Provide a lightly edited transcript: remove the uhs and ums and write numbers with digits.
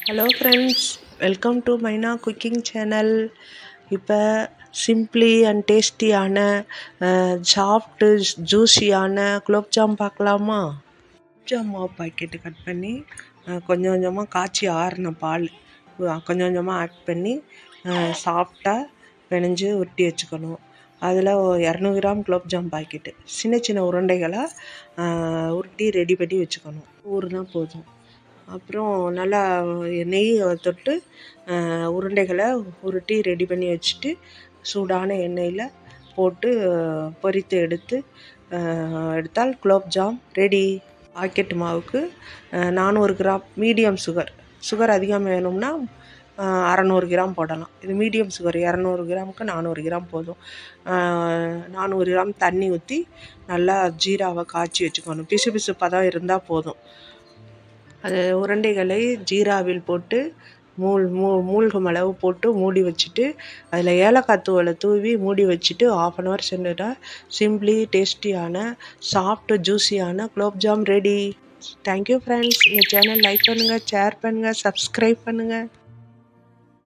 Hello friends, welcome to மைனா cooking channel. இப்போ simply and டேஸ்டியான சாஃப்ட்டு ஜூஸியான குலோப்ஜாம் பார்க்கலாமா? குலோப்ஜாம் மாவு பாக்கெட்டு கட் பண்ணி கொஞ்சம் கொஞ்சமாக காய்ச்சி ஆறின பால் கொஞ்சம் கொஞ்சமாக ஆட் பண்ணி சாஃப்டாக பிணைஞ்சு உருட்டி வச்சுக்கணும். அதில் 200 கிராம் குலோப்ஜாம் பாக்கெட்டு சின்ன சின்ன உருண்டைகளாக உருட்டி ரெடி பண்ணி வச்சுக்கணும். ஊறுனா போதும். அப்புறம் நல்லா நெய் தொட்டு உருண்டைகளை உருட்டி ரெடி பண்ணி வச்சுட்டு சூடான எண்ணெயில் போட்டு பொரித்து எடுத்தால் குலோப்ஜாம் ரெடி. பாக்கெட் மாவுக்கு 400 கிராம் மீடியம் சுகர் அதிகம் வேணும்னா 600 கிராம் போடலாம். இது மீடியம் சுகர் 200 கிராமுக்கு 400 கிராம் போதும். 400 கிராம் தண்ணி ஊற்றி நல்லா ஜீராவை காய்ச்சி வச்சுக்கணும். பிசு பிசு பதம் இருந்தால் போதும். அது உருண்டைகளை ஜீராவில் போட்டு மூழ்கும் அளவு போட்டு மூடி வச்சுட்டு அதில் ஏலக்காய் தூளை தூவி மூடி வச்சுட்டு 1/2 hour சென்றுட்டா சிம்பிளி டேஸ்டியான சாஃப்ட் ஜூஸியான குலோப்ஜாம் ரெடி. Thank you friends. இந்த சேனல் லைக் பண்ணுங்கள், ஷேர் பண்ணுங்கள், சப்ஸ்கிரைப் பண்ணுங்கள்.